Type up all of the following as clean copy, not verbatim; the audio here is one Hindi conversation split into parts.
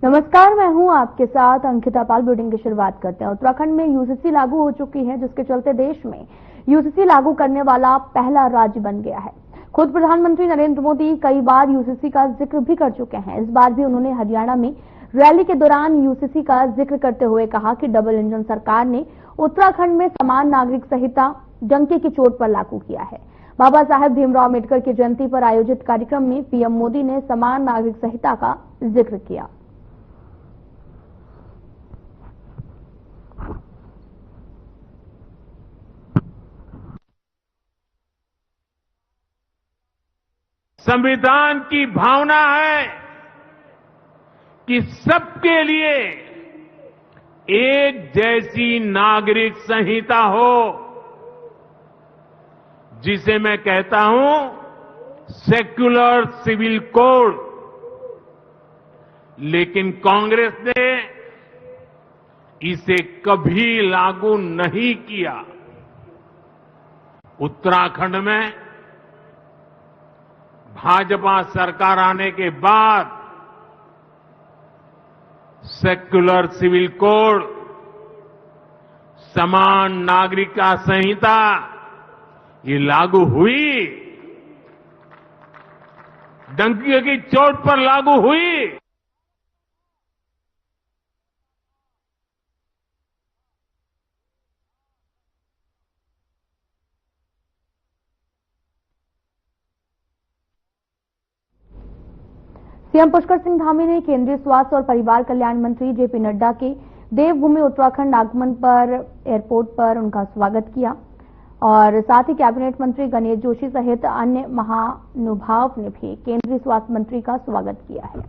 नमस्कार, मैं हूं आपके साथ अंकिता पाल। बुलेटिन की शुरुआत करते हैं। उत्तराखंड में यूसीसी लागू हो चुकी है, जिसके चलते देश में यूसीसी लागू करने वाला पहला राज्य बन गया है। खुद प्रधानमंत्री नरेंद्र मोदी कई बार यूसीसी का जिक्र भी कर चुके हैं। इस बार भी उन्होंने हरियाणा में रैली के दौरान यूसीसी का जिक्र करते हुए कहा कि डबल इंजन सरकार ने उत्तराखंड में समान नागरिक संहिता डंके की चोट पर लागू किया है। बाबा साहेब भीमराव अम्बेडकर की जयंती पर आयोजित कार्यक्रम में पीएम मोदी ने समान नागरिक संहिता का जिक्र किया। संविधान की भावना है कि सबके लिए एक जैसी नागरिक संहिता हो, जिसे मैं कहता हूं सेक्युलर सिविल कोड। लेकिन कांग्रेस ने इसे कभी लागू नहीं किया। उत्तराखंड में भाजपा सरकार आने के बाद सेक्युलर सिविल कोड, समान नागरिकता संहिता ये लागू हुई, डंके की चोट पर लागू हुई। सीएम पुष्कर सिंह धामी ने केंद्रीय स्वास्थ्य और परिवार कल्याण मंत्री जेपी नड्डा के देवभूमि उत्तराखंड आगमन पर एयरपोर्ट पर उनका स्वागत किया और साथ ही कैबिनेट मंत्री गणेश जोशी सहित अन्य महानुभाव ने भी केंद्रीय स्वास्थ्य मंत्री का स्वागत किया है।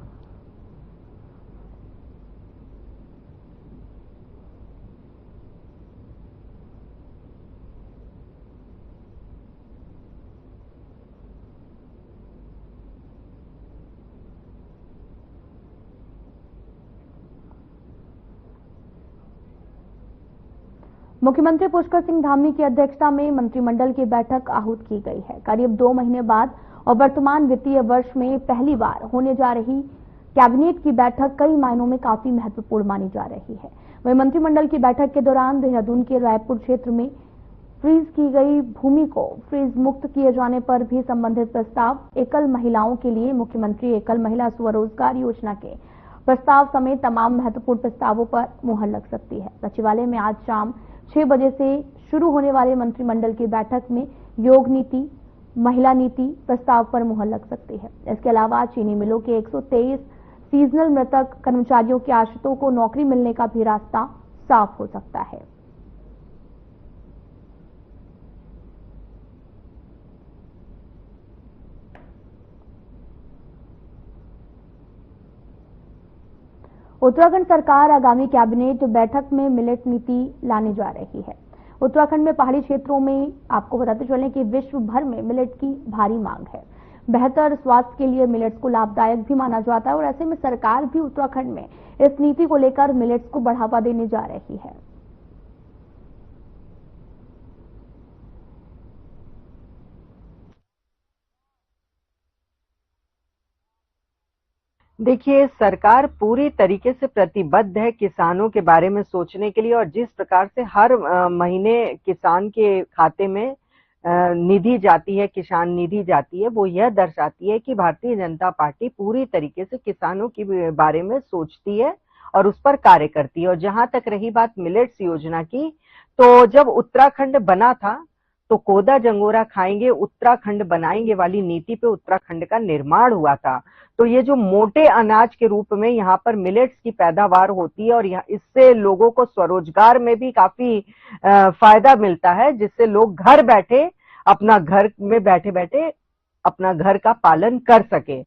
मुख्यमंत्री पुष्कर सिंह धामी की अध्यक्षता में मंत्रिमंडल की बैठक आहूत की गई है। करीब 2 महीने बाद और वर्तमान वित्तीय वर्ष में पहली बार होने जा रही कैबिनेट की बैठक कई मायनों में काफी महत्वपूर्ण मानी जा रही है। वहीं मंत्रिमंडल की बैठक के दौरान देहरादून के रायपुर क्षेत्र में फ्रीज की गई भूमि को फ्रीज मुक्त किए जाने पर भी संबंधित प्रस्ताव, एकल महिलाओं के लिए मुख्यमंत्री एकल महिला स्वरोजगार योजना के प्रस्ताव समेत तमाम महत्वपूर्ण प्रस्तावों पर मुहर लग सकती है। सचिवालय में आज शाम 6 बजे से शुरू होने वाले मंत्रिमंडल की बैठक में योग नीति, महिला नीति प्रस्ताव पर मुहर लग सकती है। इसके अलावा चीनी मिलों के 123 सीजनल मृतक कर्मचारियों के आश्रितों को नौकरी मिलने का भी रास्ता साफ हो सकता है। उत्तराखंड सरकार आगामी कैबिनेट बैठक में मिलेट नीति लाने जा रही है। उत्तराखंड में पहाड़ी क्षेत्रों में आपको बताते चलें कि विश्व भर में मिलेट की भारी मांग है। बेहतर स्वास्थ्य के लिए मिलेट्स को लाभदायक भी माना जाता है और ऐसे में सरकार भी उत्तराखंड में इस नीति को लेकर मिलेट्स को बढ़ावा देने जा रही है। देखिए, सरकार पूरी तरीके से प्रतिबद्ध है किसानों के बारे में सोचने के लिए और जिस प्रकार से हर महीने किसान के खाते में निधि जाती है, किसान निधि जाती है, वो यह दर्शाती है कि भारतीय जनता पार्टी पूरी तरीके से किसानों के बारे में सोचती है और उस पर कार्य करती है। और जहां तक रही बात मिलेट्स योजना की, तो जब उत्तराखंड बना था तो कोदा जंगोरा खाएंगे उत्तराखंड बनाएंगे वाली नीति पे उत्तराखंड का निर्माण हुआ था। तो ये जो मोटे अनाज के रूप में यहाँ पर मिलेट्स की पैदावार होती है और इससे लोगों को स्वरोजगार में भी काफी फायदा मिलता है, जिससे लोग घर बैठे अपना घर में बैठे बैठे अपना घर का पालन कर सके।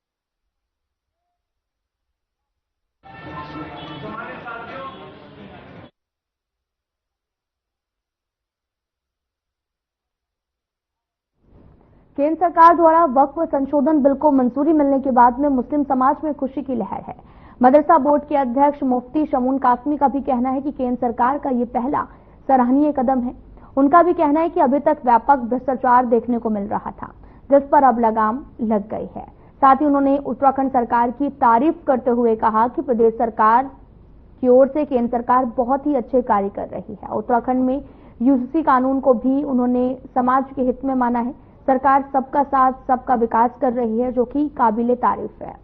केंद्र सरकार द्वारा वक्फ संशोधन बिल को मंजूरी मिलने के बाद में मुस्लिम समाज में खुशी की लहर है। मदरसा बोर्ड के अध्यक्ष मुफ्ती शमून कासमी का भी कहना है कि केंद्र सरकार का ये पहला सराहनीय कदम है। उनका भी कहना है कि अभी तक व्यापक भ्रष्टाचार देखने को मिल रहा था, जिस पर अब लगाम लग गई है। साथ ही उन्होंने उत्तराखंड सरकार की तारीफ करते हुए कहा कि प्रदेश सरकार की ओर से केंद्र सरकार बहुत ही अच्छे कार्य कर रही है। उत्तराखंड में यूसीसी कानून को भी उन्होंने समाज के हित में माना है। सरकार सबका साथ सबका विकास कर रही है, जो कि काबिले तारीफ है।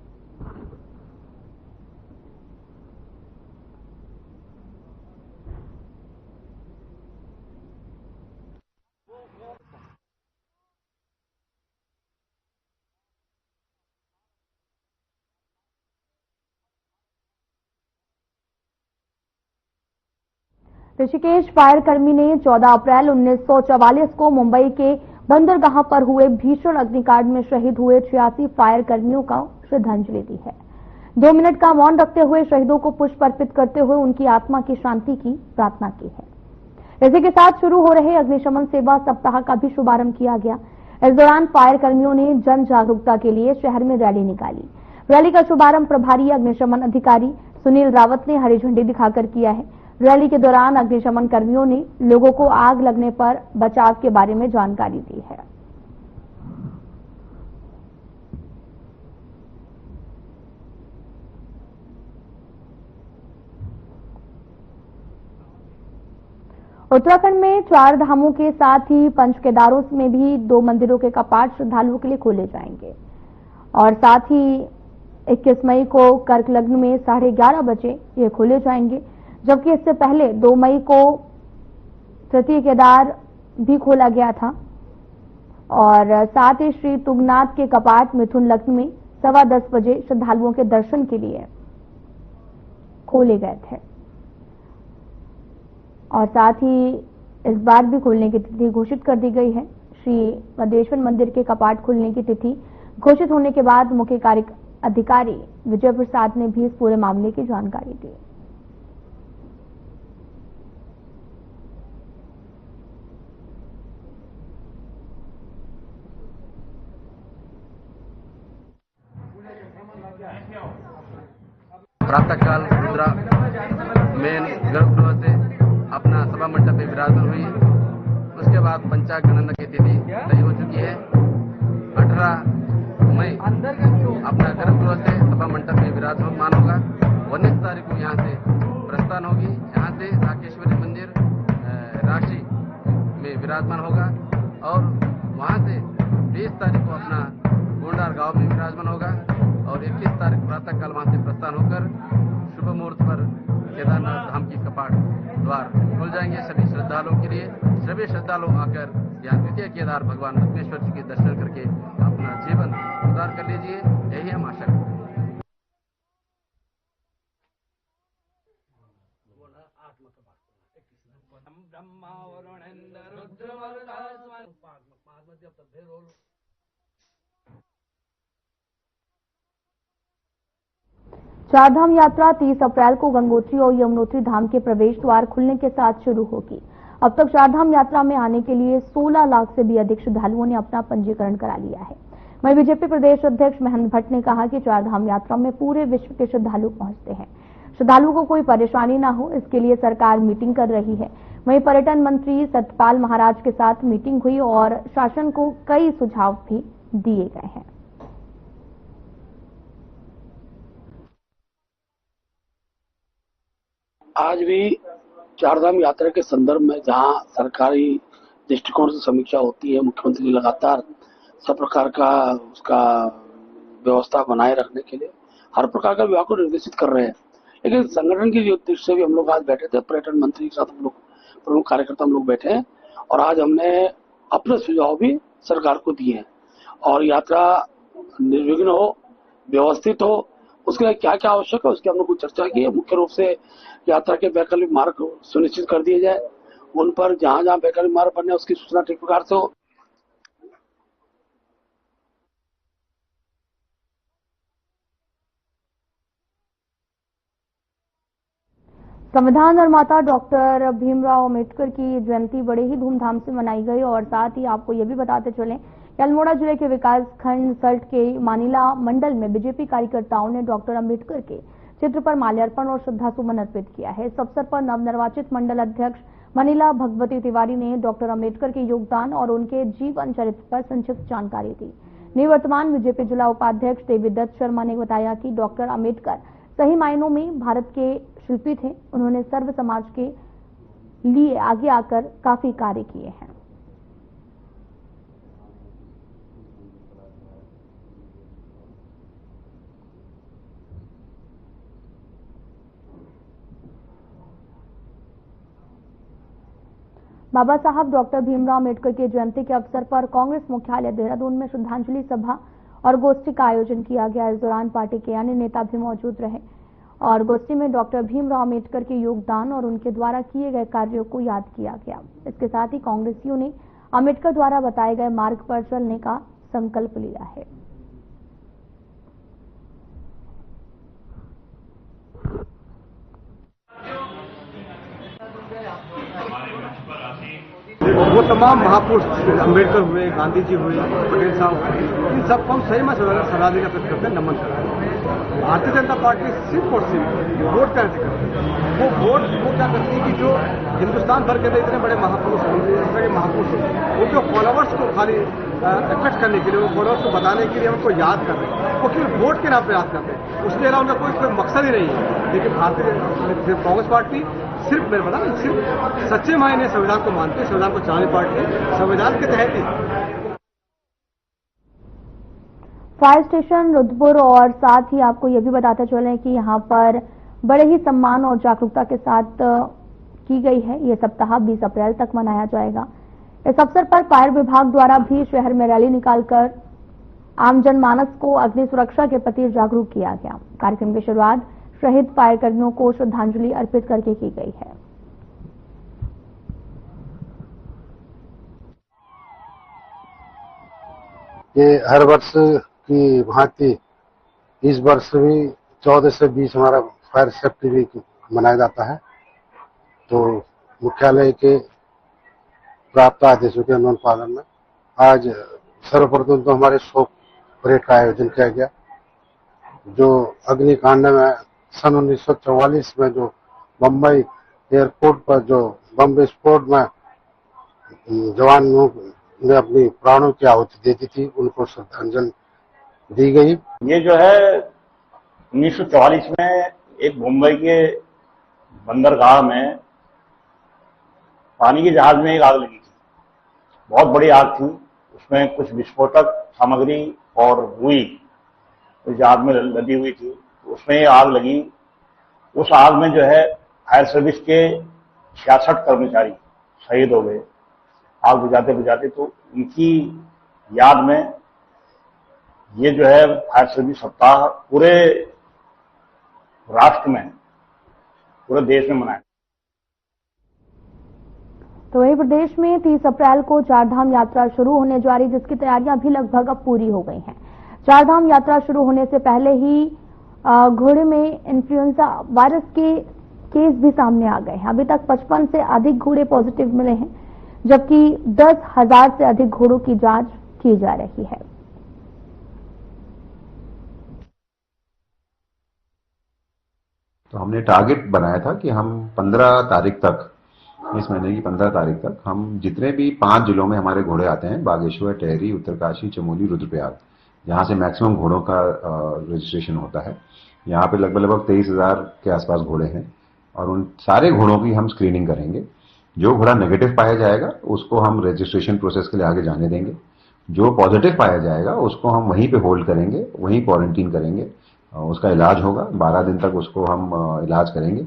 ऋषिकेश फायर कर्मी ने 14 अप्रैल 1944 को मुंबई के बंदरगाह पर हुए भीषण अग्निकांड में शहीद हुए 86 फायर कर्मियों को श्रद्धांजलि दी है। 2 मिनट का मौन रखते हुए शहीदों को पुष्प अर्पित करते हुए उनकी आत्मा की शांति की प्रार्थना की है। इसी के साथ शुरू हो रहे अग्निशमन सेवा सप्ताह का भी शुभारंभ किया गया। इस दौरान फायर कर्मियों ने जन जागरूकता के लिए शहर में रैली निकाली। रैली का शुभारंभ प्रभारी अग्निशमन अधिकारी सुनील रावत ने हरी झंडी दिखाकर किया है। रैली के दौरान अग्निशमन कर्मियों ने लोगों को आग लगने पर बचाव के बारे में जानकारी दी है। उत्तराखंड में 4 धामों के साथ ही पंच केदारों में भी 2 मंदिरों के कपाट श्रद्धालुओं के लिए खोले जाएंगे और साथ ही 21 मई को कर्क लग्न में 11:30 बजे ये खोले जाएंगे, जबकि इससे पहले 2 मई को तृतीय केदार भी खोला गया था और साथ ही श्री तुंगनाथ के कपाट मिथुन लग्न में 10:15 बजे श्रद्धालुओं के दर्शन के लिए खोले गए थे और साथ ही इस बार भी खोलने की तिथि घोषित कर दी गई है। श्री मदेश्वर मंदिर के कपाट खुलने की तिथि घोषित होने के बाद मुख्य कार्य अधिकारी विजय प्रसाद ने भी इस पूरे मामले की जानकारी दी। प्रातःकाल रुद्रा मेन गर्भगृह से अपना सभा मंडप में विराजमान हुई। उसके बाद पंचांग गणना की तिथि तय हो चुकी है। 18 मई अपना गर्भगृह से सभा मंडप में विराजमान होगा। 19 तारीख को यहाँ से प्रस्थान होगी। यहाँ से राकेश्वरी मंदिर राशि में विराजमान होगा और वहाँ से 20 तारीख को अपना गोंडार गांव में विराजमान होगा और 21 तारीख प्रातःकाल वहां से प्रस्थान होकर शुभ मुहूर्त पर केदारनाथ धाम की कपाट द्वार खुल जाएंगे सभी श्रद्धालुओं के लिए। सभी श्रद्धालु आकर यहाँ द्वितीय केदार भगवान पद्मेश्वर जी के दर्शन करके अपना जीवन सुधार कर लीजिए, यही हम आशा करते हैं। चारधाम यात्रा 30 अप्रैल को गंगोत्री और यमुनोत्री धाम के प्रवेश द्वार खुलने के साथ शुरू होगी। अब तक चारधाम यात्रा में आने के लिए 16 लाख से भी अधिक श्रद्धालुओं ने अपना पंजीकरण करा लिया है। वहीं बीजेपी प्रदेश अध्यक्ष महेंद्र भट्ट ने कहा कि चारधाम यात्रा में पूरे विश्व के श्रद्धालु पहुंचते हैं। श्रद्धालुओं को कोई परेशानी न हो, इसके लिए सरकार मीटिंग कर रही है। वहीं पर्यटन मंत्री सत्यपाल महाराज के साथ मीटिंग हुई और शासन को कई सुझाव भी दिए गए हैं। आज भी चारधाम यात्रा के संदर्भ में जहां सरकारी दृष्टिकोण से समीक्षा होती है, मुख्यमंत्री लगातार सब प्रकार का उसका व्यवस्था बनाए रखने के लिए हर प्रकार का विभाग को निर्देशित कर रहे हैं। लेकिन संगठन की दृष्टि से भी हम लोग आज बैठे थे, पर्यटन मंत्री के साथ हम लोग प्रमुख कार्यकर्ता हम लोग बैठे हैं और आज हमने अपने सुझाव भी सरकार को दिए हैं और यात्रा निर्विघ्न हो, व्यवस्थित हो, उसके लिए क्या क्या आवश्यक है उसकी हम लोग को चर्चा की है। मुख्य रूप से यात्रा के वैकल्पिक मार्ग सुनिश्चित कर दिए जाए, उन पर जहां जहां वैकल्पिक मार्ग बनने उसकी सूचना ठीक प्रकार से हो। संविधान निर्माता डॉक्टर भीमराव अम्बेडकर की जयंती बड़े ही धूमधाम से मनाई गई और साथ ही आपको यह भी बताते चलें कि अल्मोड़ा जिले के विकास खंड सल्ट के मानिला मंडल में बीजेपी कार्यकर्ताओं ने डॉक्टर अम्बेडकर के चित्र पर माल्यार्पण और श्रद्धा सुमन अर्पित किया है। इस अवसर पर नवनिर्वाचित मंडल अध्यक्ष मनीला भगवती तिवारी ने डॉक्टर अम्बेडकर के योगदान और उनके जीवन चरित्र पर संक्षिप्त जानकारी दी। निवर्तमान बीजेपी जिला उपाध्यक्ष देवीदत्त शर्मा ने बताया कि डॉक्टर अंबेडकर सही मायनों में भारत के शिल्पी थे। उन्होंने सर्व समाज के लिए आगे आकर काफी कार्य किए हैं। बाबा साहब डॉक्टर भीमराव अम्बेडकर की जयंती के अवसर पर कांग्रेस मुख्यालय देहरादून में श्रद्धांजलि सभा और गोष्ठी का आयोजन किया गया। इस दौरान पार्टी के अन्य नेता भी मौजूद रहे और गोष्ठी में डॉक्टर भीमराव अम्बेडकर के योगदान और उनके द्वारा किए गए कार्यों को याद किया गया। इसके साथ ही कांग्रेसियों ने अम्बेडकर द्वारा बताए गए मार्ग पर चलने का संकल्प लिया है। वो तमाम महापुरुष अम्बेडकर हुए, गांधी जी हुए, पटेल साहब हुए, इन सबको हम सही में श्रद्धांजलि अर्पित करते हैं, नमन करते हैं। भारतीय जनता पार्टी सिर्फ और सिर्फ वोट कैसे करती है, वो वोट वो क्या करती है कि जो हिंदुस्तान भर के इतने बड़े महापुरुष होंगे, इस तरह के महापुरुष होंगे, वो जो फॉलोवर्स को खाली इकट्ठ करने के लिए, वो फॉलोवर्स को बताने के लिए उनको याद कर रहे हैं, वो केवल वोट के नाम पर याद करते हैं, उसके अलावा उनका कोई मकसद ही नहीं है। लेकिन भारतीय कांग्रेस पार्टी सिर्फ मेरे बता सिर्फ सच्चे मायने संविधान को मानती है, संविधान को चलाने पार्टी, संविधान के तहत ही। फायर स्टेशन रुद्रपुर और साथ ही आपको यह भी बताते चलें कि यहां पर बड़े ही सम्मान और जागरूकता के साथ की गई है। यह सप्ताह 20 अप्रैल तक मनाया जाएगा। इस अवसर पर फायर विभाग द्वारा भी शहर में रैली निकालकर आम जनमानस को अग्नि सुरक्षा के प्रति जागरूक किया गया। कार्यक्रम की शुरुआत शहीद फायर कर्मियों को श्रद्धांजलि अर्पित करके की गई है। ये हर वर्ष की भांति इस वर्ष भी 14 से 20 हमारा फायर सेफ्टी वीक मनाया जाता है। तो मुख्यालय के प्राप्त आदेशों के अनुपालन में आज सर्वप्रथम तो हमारे शोक परेड का आयोजन किया गया। जो अग्निकांड में सन 1944 में जो बम्बई एयरपोर्ट पर जो बम विस्फोट में जवानों ने अपनी प्राणों की आहुति दे दी थी, उनको श्रद्धांजलि दी गई। ये जो है 1944 में एक मुंबई के बंदरगाह में पानी के जहाज में एक आग लगी थी। बहुत बड़ी आग थी, उसमें कुछ विस्फोटक सामग्री और रुई उस जहाज में लदी हुई थी, उसमें ये आग लगी। उस आग में जो है फायर सर्विस के 66 कर्मचारी शहीद हो गए आग बुझाते बुझाते। तो उनकी याद में ये जो है फायर सर्विस सप्ताह पूरे राष्ट्र में, पूरे देश में मनाया। तो वहीं प्रदेश में 30 अप्रैल को चारधाम यात्रा शुरू होने जा रही, जिसकी तैयारियां भी लगभग अब पूरी हो गई हैं। चारधाम यात्रा शुरू होने से पहले ही घोड़े में इन्फ्लुएंजा वायरस के केस भी सामने आ गए हैं। अभी तक 55 से अधिक घोड़े पॉजिटिव मिले हैं, जबकि 10,000 से अधिक घोड़ों की जांच की जा रही है। तो हमने टारगेट बनाया था कि हम 15 तारीख तक, इस महीने की 15 तारीख तक हम जितने भी 5 जिलों में हमारे घोड़े आते हैं, बागेश्वर, टेहरी, उत्तरकाशी, चमोली, रुद्रप्रयाग, जहां से मैक्सिमम घोड़ों का रजिस्ट्रेशन होता है, यहाँ पे लगभग 23,000 के आसपास घोड़े हैं और उन सारे घोड़ों की हम स्क्रीनिंग करेंगे। जो घोड़ा नेगेटिव पाया जाएगा उसको हम रजिस्ट्रेशन प्रोसेस के लिए आगे जाने देंगे। जो पॉजिटिव पाया जाएगा उसको हम वहीं पे होल्ड करेंगे, वहीं क्वारंटीन करेंगे, उसका इलाज होगा, 12 दिन तक उसको हम इलाज करेंगे।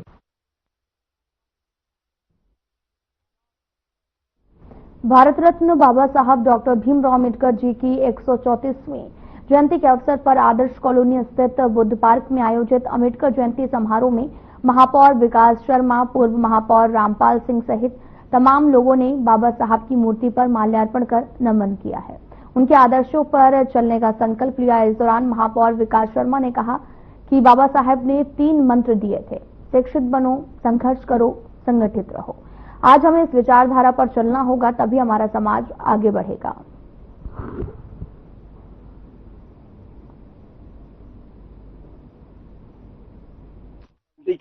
भारत रत्न बाबा साहब डॉक्टर भीमराव अम्बेडकर जी की 134वीं जयंती के अवसर पर आदर्श कॉलोनी स्थित बुद्ध पार्क में आयोजित अम्बेडकर जयंती समारोह में महापौर विकास शर्मा, पूर्व महापौर रामपाल सिंह सहित तमाम लोगों ने बाबा साहब की मूर्ति पर माल्यार्पण कर नमन किया है। उनके आदर्शों पर चलने का संकल्प लिया। इस दौरान महापौर विकास शर्मा ने कहा कि बाबा साहब ने 3 मंत्र दिए थे, शिक्षित बनो, संघर्ष करो, संगठित रहो। आज हमें इस विचारधारा पर चलना होगा, तभी हमारा समाज आगे बढ़ेगा।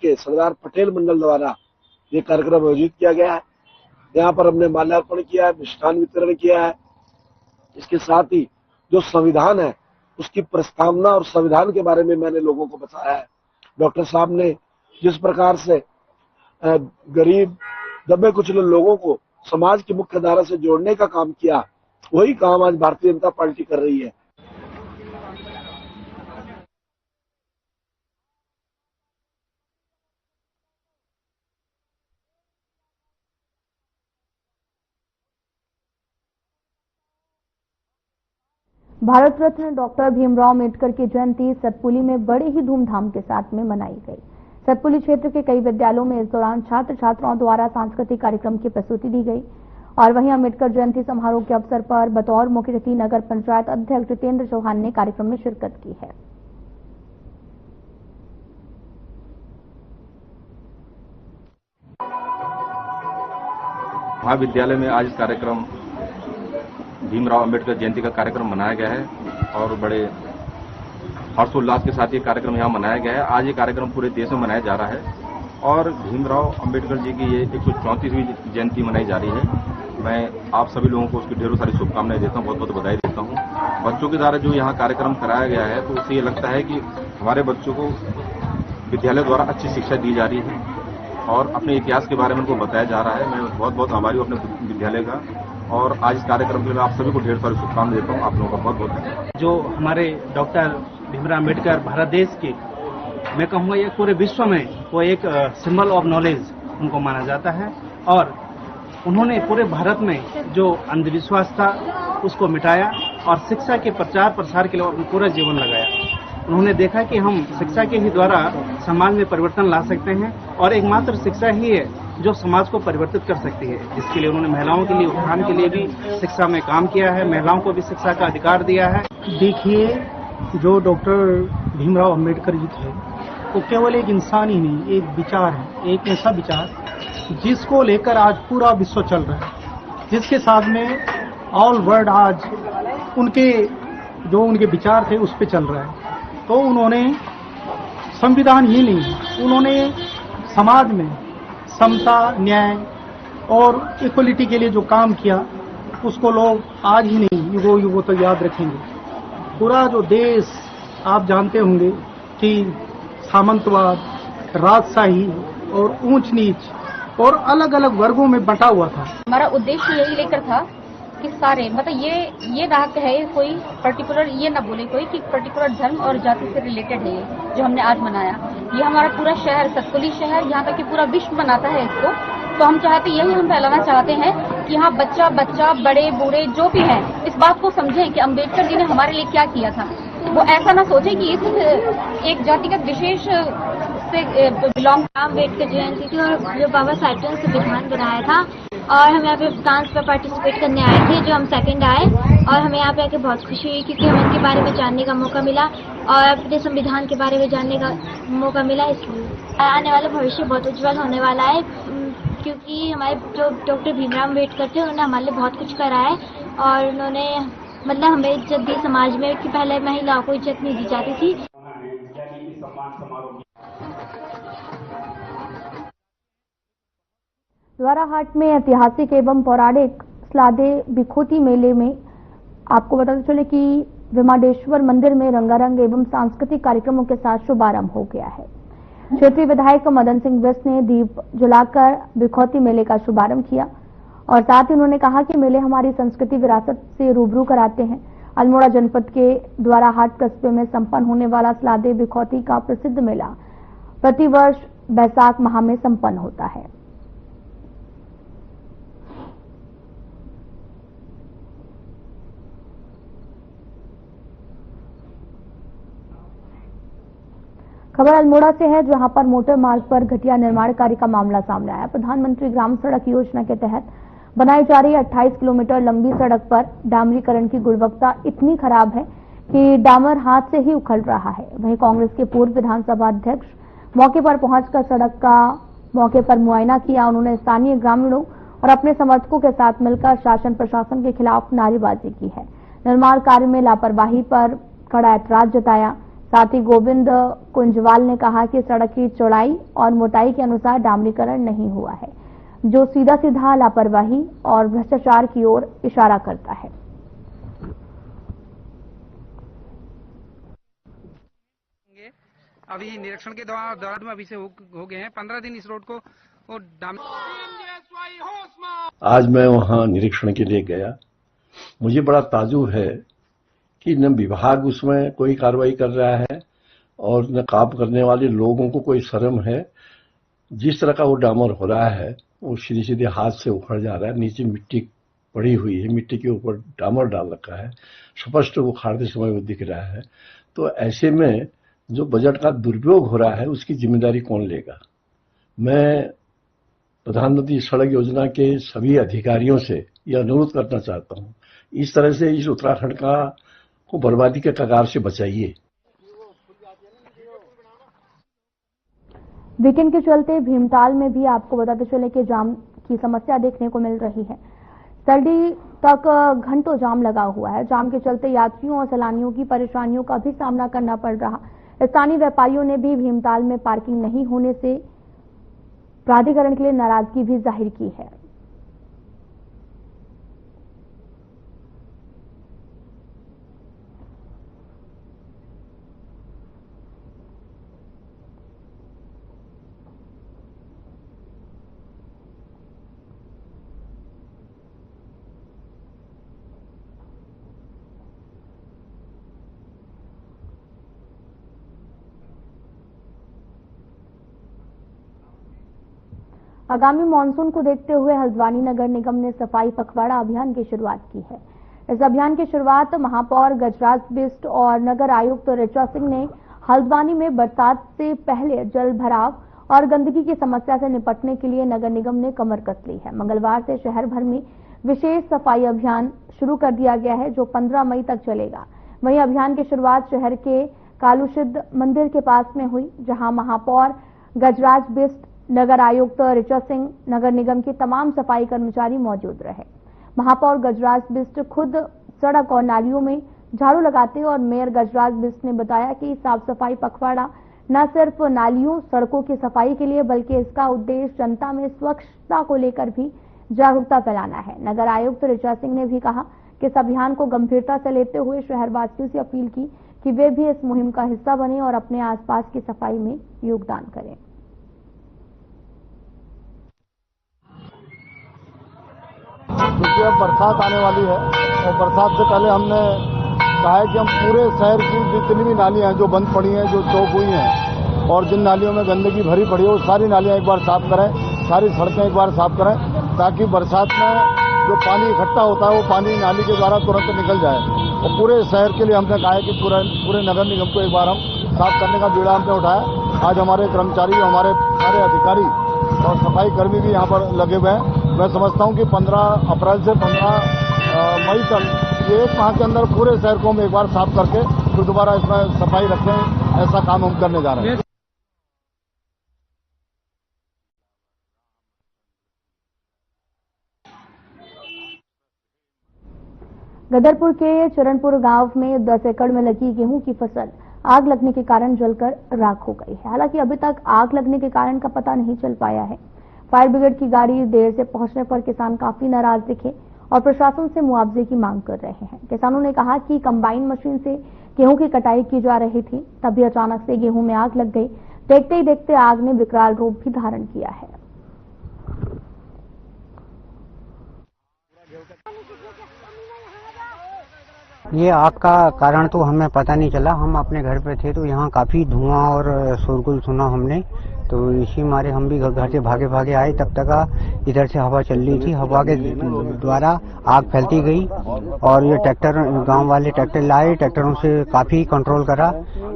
के सरदार पटेल मंडल द्वारा ये कार्यक्रम आयोजित किया गया है। यहाँ पर हमने माल्यार्पण किया है, मिष्ठान वितरण किया है। इसके साथ ही जो संविधान है उसकी प्रस्तावना और संविधान के बारे में मैंने लोगों को बताया है। डॉक्टर साहब ने जिस प्रकार से गरीब दबे कुचले लोगों को समाज की मुख्य धारा से जोड़ने का काम किया, वही काम आज भारतीय जनता पार्टी कर रही है। भारत रत्न डॉक्टर भीमराव अम्बेडकर की जयंती सतपुली में बड़े ही धूमधाम के साथ में मनाई गई। सतपुली क्षेत्र के कई विद्यालयों में इस दौरान छात्र छात्राओं द्वारा सांस्कृतिक कार्यक्रम की प्रस्तुति दी गई और वहीं अम्बेडकर जयंती समारोह के अवसर पर बतौर मुख्य अतिथि नगर पंचायत अध्यक्ष जितेंद्र चौहान ने कार्यक्रम में शिरकत की है। महाविद्यालय में आज कार्यक्रम भीमराव अम्बेडकर जयंती का कार्यक्रम मनाया गया है और बड़े हर्षोल्लास के साथ ये कार्यक्रम यहाँ मनाया गया है। आज ये कार्यक्रम पूरे देश में मनाया जा रहा है और भीमराव अम्बेडकर जी की ये 134वीं जयंती मनाई जा रही है। मैं आप सभी लोगों को उसकी ढेरों सारी शुभकामनाएं देता हूँ, बहुत बहुत बधाई देता हूँ। बच्चों के द्वारा जो यहाँ कार्यक्रम कराया गया है तो उससे ये लगता है कि हमारे बच्चों को विद्यालय द्वारा अच्छी शिक्षा दी जा रही है और अपने इतिहास के बारे में उनको बताया जा रहा है। मैं बहुत बहुत आभारी हूँ अपने विद्यालय का और आज इस कार्यक्रम के लिए आप सभी को ढेर सारी शुभकामनाएं देता हूँ। आप लोगों का बहुत बहुत धन्यवाद। जो हमारे डॉक्टर भीमराव अम्बेडकर भारत देश के, मैं कहूँगा ये पूरे विश्व में वो एक सिंबल ऑफ नॉलेज उनको माना जाता है और उन्होंने पूरे भारत में जो अंधविश्वास था उसको मिटाया और शिक्षा के प्रचार प्रसार के लिए अपना पूरा जीवन लगाया। उन्होंने देखा कि हम शिक्षा के ही द्वारा समाज में परिवर्तन ला सकते हैं और एकमात्र शिक्षा ही है जो समाज को परिवर्तित कर सकती है, जिसके लिए उन्होंने महिलाओं के लिए उत्थान के लिए भी शिक्षा में काम किया है, महिलाओं को भी शिक्षा का अधिकार दिया है। देखिए, जो डॉक्टर भीमराव अम्बेडकर जी थे वो केवल एक इंसान ही नहीं, एक विचार है, एक ऐसा विचार जिसको लेकर आज पूरा विश्व चल रहा है, जिसके साथ में ऑल वर्ल्ड आज उनके विचार थे उस पर चल रहा है। तो उन्होंने संविधान ही नहीं, उन्होंने समाज में समता, न्याय और इक्वलिटी के लिए जो काम किया उसको लोग आज ही नहीं युगों युगों तक याद रखेंगे। पूरा जो देश आप जानते होंगे कि सामंतवाद, राजशाही और ऊंच नीच और अलग अलग वर्गों में बंटा हुआ था। हमारा उद्देश्य यही लेकर था कि सारे मतलब ये ना कहे कोई पर्टिकुलर, ये ना बोले कोई कि पर्टिकुलर धर्म और जाति से रिलेटेड है ये जो हमने आज मनाया। ये हमारा पूरा शहर, सतपुली शहर, यहाँ तक कि पूरा विश्व मनाता है इसको। तो हम चाहते, यही हम फैलाना चाहते हैं कि यहाँ बच्चा बच्चा, बड़े बूढ़े जो भी हैं इस बात को समझें कि अम्बेडकर जी ने हमारे लिए क्या किया था। वो ऐसा ना सोचे कि इस एक जातिगत विशेष से बिलोंग। अम्बेडकर जयंती थी और जो बाबा साहेब ने संविधान बनाया था और हम यहाँ पे डांस में पार्टिसिपेट करने आए थे, जो हम सेकंड आए और हमें यहाँ पे आके बहुत खुशी हुई क्योंकि हमें इनके बारे में जानने का मौका मिला और अपने संविधान के बारे में जानने का मौका मिला। इसलिए आने वाला भविष्य बहुत उज्जवल होने वाला है क्योंकि हमारे जो डॉक्टर भीमराव अम्बेडकर थे उन्होंने हमारे लिए बहुत कुछ करा है और उन्होंने मतलब हमें इज्जत दी समाज में कि पहले महिलाओं को इज्जत नहीं दी जाती थी। द्वाराहाट में ऐतिहासिक एवं पौराणिक स्लादे बिखोती मेले में आपको बताते चले कि विमाडेश्वर मंदिर में रंगारंग एवं सांस्कृतिक कार्यक्रमों के साथ शुभारंभ हो गया है। क्षेत्रीय विधायक मदन सिंह बिष्ट ने दीप जलाकर बिखौती मेले का शुभारंभ किया और साथ ही उन्होंने कहा कि मेले हमारी संस्कृति विरासत से रूबरू कराते हैं। अल्मोड़ा जनपद के द्वाराहाट कस्बे में संपन्न होने वाला स्लादे बिखौती का प्रसिद्ध मेला प्रतिवर्ष बैसाख माह में संपन्न होता है। खबर अल्मोड़ा से है, जहां पर मोटर मार्ग पर घटिया निर्माण कार्य का मामला सामने आया। प्रधानमंत्री ग्राम सड़क योजना के तहत बनाई जा रही 28 किलोमीटर लंबी सड़क पर डामरीकरण की गुणवत्ता इतनी खराब है कि डामर हाथ से ही उखड़ रहा है। वहीं कांग्रेस के पूर्व विधानसभा अध्यक्ष मौके पर पहुंचकर सड़क का मौके पर मुआयना किया। उन्होंने स्थानीय ग्रामीणों और अपने समर्थकों के साथ मिलकर शासन प्रशासन के खिलाफ नारेबाजी की है। निर्माण कार्य में लापरवाही पर कड़ा ऐतराज जताया। साथ ही गोविंद कुंजवाल ने कहा कि सड़क की चौड़ाई और मोटाई के अनुसार डामरीकरण नहीं हुआ है, जो सीधा सीधा लापरवाही और भ्रष्टाचार की ओर इशारा करता है। अभी निरीक्षण के दौरान अभी से हो गए हैं 15 दिन इस रोड को और आज मैं वहां निरीक्षण के लिए गया। मुझे बड़ा ताज्जुब है कि न विभाग उसमें कोई कार्रवाई कर रहा है और न काम करने वाले लोगों को कोई शर्म है। जिस तरह का वो डामर हो रहा है वो सीधे सीधे हाथ से उखड़ जा रहा है। नीचे मिट्टी पड़ी हुई है, मिट्टी के ऊपर डामर डाल रखा है, स्पष्ट वो उखाड़ते समय वो दिख रहा है। तो ऐसे में जो बजट का दुरुपयोग हो रहा है उसकी जिम्मेदारी कौन लेगा? मैं प्रधानमंत्री सड़क योजना के सभी अधिकारियों से यह अनुरोध करना चाहता हूं, इस तरह से इस उत्तराखंड को बर्बादी के कगार से बचाइए। वीकेंड के चलते भीमताल में भी आपको बताते चले कि जाम की समस्या देखने को मिल रही है। सरडी तक घंटों जाम लगा हुआ है। जाम के चलते यात्रियों और सैलानियों की परेशानियों का भी सामना करना पड़ रहा। स्थानीय व्यापारियों ने भी भीमताल में पार्किंग नहीं होने से प्राधिकरण के लिए नाराजगी भी जाहिर की है। आगामी मानसून को देखते हुए हल्द्वानी नगर निगम ने सफाई पखवाड़ा अभियान की शुरुआत की है। इस अभियान की शुरुआत महापौर गजराज बिष्ट और नगर आयुक्त ऋचा सिंह ने हल्द्वानी में बरसात से पहले जल भराव और गंदगी की समस्या से निपटने के लिए नगर निगम ने कमर कस ली है। मंगलवार से शहर भर में विशेष सफाई अभियान शुरू कर दिया गया है जो 15 मई तक चलेगा। वहीं अभियान की शुरुआत शहर के कालूसिद्ध मंदिर के पास में हुई, जहां महापौर गजराज बिष्ट, नगर आयुक्त ऋचा सिंह, नगर निगम के तमाम सफाई कर्मचारी मौजूद रहे। महापौर गजराज बिष्ट खुद सड़क और नालियों में झाड़ू लगाते और मेयर गजराज बिष्ट ने बताया कि साफ सफाई पखवाड़ा न सिर्फ नालियों सड़कों की सफाई के लिए बल्कि इसका उद्देश्य जनता में स्वच्छता को लेकर भी जागरूकता फैलाना है। नगर आयुक्त ऋचा सिंह ने भी कहा कि इस अभियान को गंभीरता से लेते हुए शहरवासियों से अपील की कि वे भी इस मुहिम का हिस्सा बने और अपने आसपास की सफाई में योगदान करें। क्योंकि अब बरसात आने वाली है और बरसात से पहले हमने कहा है कि हम पूरे शहर की जितनी भी नालियां हैं जो बंद पड़ी हैं, जो चौक हुई हैं और जिन नालियों में गंदगी भरी पड़ी है वो सारी नालियां एक बार साफ करें, सारी सड़कें एक बार साफ करें, ताकि बरसात में जो पानी इकट्ठा होता है वो पानी नाली के द्वारा तुरंत निकल जाए। और पूरे शहर के लिए हमने कहा है कि पूरे नगर निगम को एक बार हम साफ करने का बीड़ा हमने उठाया। आज हमारे कर्मचारी, हमारे सारे अधिकारी और सफाई कर्मी भी यहाँ पर लगे हुए हैं। मैं समझता हूँ कि 15 अप्रैल से 15 मई तक एक माह के अंदर पूरे शहर को हम एक बार साफ करके फिर दोबारा इसमें सफाई रखें, ऐसा काम हम करने जा रहे हैं। गदरपुर के चरणपुर गांव में 10 एकड़ में लगी गेहूं की फसल आग लगने के कारण जलकर राख हो गई है। हालांकि अभी तक आग लगने के कारण का पता नहीं चल पाया है। फायर ब्रिगेड की गाड़ी देर से पहुंचने पर किसान काफी नाराज दिखे और प्रशासन से मुआवजे की मांग कर रहे हैं। किसानों ने कहा कि कंबाइन मशीन से गेहूं की कटाई की जा रही थी, तभी अचानक से गेहूं में आग लग गई। देखते ही देखते आग ने विकराल रूप भी धारण किया है। ये आग का कारण तो हमें पता नहीं चला। हम अपने घर पे थे तो यहाँ काफी धुआं और शोरगुल सुना हमने, तो इसी मारे हम भी घर से भागे भागे आए। तब तक इधर से हवा चल रही थी, हवा के द्वारा आग फैलती गई और ये ट्रैक्टर, गांव वाले ट्रैक्टर लाए, ट्रैक्टरों से काफी कंट्रोल करा।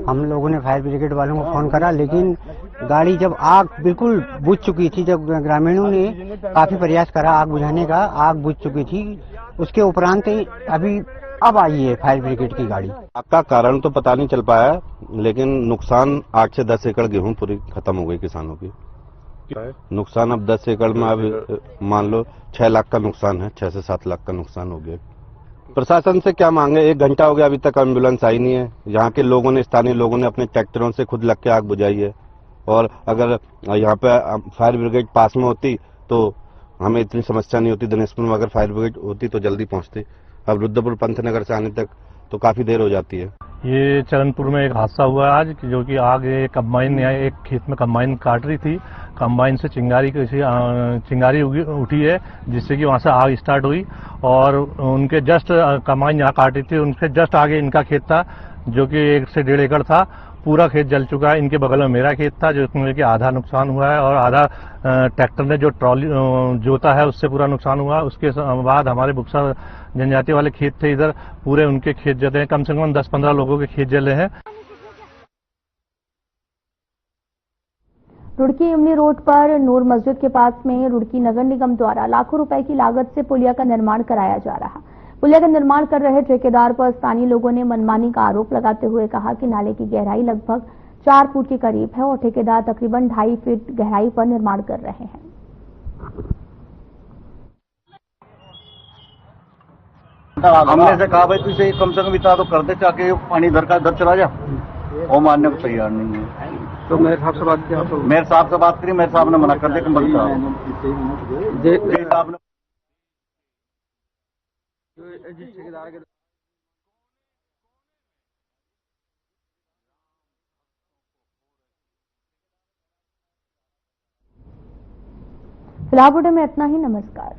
हम लोगों ने फायर ब्रिगेड वालों को फोन करा, लेकिन गाड़ी जब आग बिल्कुल बुझ चुकी थी, जब ग्रामीणों ने काफी प्रयास करा आग बुझाने का, आग बुझ चुकी थी। उसके उपरांत अभी अब आई है फायर ब्रिगेड की गाड़ी। आपका कारण तो पता नहीं चल पाया, लेकिन नुकसान 8 से 10 एकड़ गेहूं पूरी खत्म हो गई किसानों की। नुकसान अब 10 एकड़ में अब मान लो 6 लाख का नुकसान है, 6 से 7 लाख का नुकसान हो गया। प्रशासन से क्या मांगे, 1 घंटा हो गया अभी तक एम्बुलेंस आई नहीं है। यहाँ के लोगों ने, स्थानीय लोगों ने अपने ट्रैक्टरों से खुद लग के आग बुझाई है, और अगर यहाँ पे फायर ब्रिगेड पास में होती तो हमें इतनी समस्या नहीं होती। दिनेशपुर में अगर फायर ब्रिगेड होती तो जल्दी पहुंचती। अब रुद्रपुर पंतनगर से आने तक तो काफी देर हो जाती है। ये चरणपुर में एक हादसा हुआ आज जो कि आग कंबाइन एक खेत में कंबाइन काट रही थी। कंबाइन से चिंगारी उठी है जिससे कि वहां से आग स्टार्ट हुई और उनके जस्ट कंबाइन यहाँ काट रही थी, उनके जस्ट आगे इनका खेत था जो कि 1 से 1.5 एकड़ था। पूरा खेत जल चुका है। इनके बगल में मेरा खेत था जिसमें कि आधा नुकसान हुआ है और आधा ट्रैक्टर ने जो ट्रॉली जोता है उससे पूरा नुकसान हुआ। उसके बाद हमारे बुक्सा जनजाति वाले खेत थे इधर, पूरे उनके खेत जले हैं। कम से कम 10-15 लोगों के खेत जले हैं। रुड़की इमली रोड पर नूर मस्जिद के पास में रुड़की नगर निगम द्वारा लाखों रुपए की लागत से पुलिया का निर्माण कराया जा रहा। पुलिया का निर्माण कर रहे ठेकेदार पर स्थानीय लोगों ने मनमानी का आरोप लगाते हुए कहा कि नाले की गहराई लगभग 4 फुट के करीब है और ठेकेदार तकरीबन 2.5 फीट गहराई पर निर्माण कर रहे हैं। हमने से कहा भाई तू इसे कम से कम इतना तो कर दे ताकि पानी इधर का इधर चला जा, वो मानने को तैयार नहीं है। तो मेरे साहब से बात किया, मेरे साहब से बात करी, मेरे साहब ने मना कर दिया कि फिलहाल वीडियो में इतना ही। नमस्कार।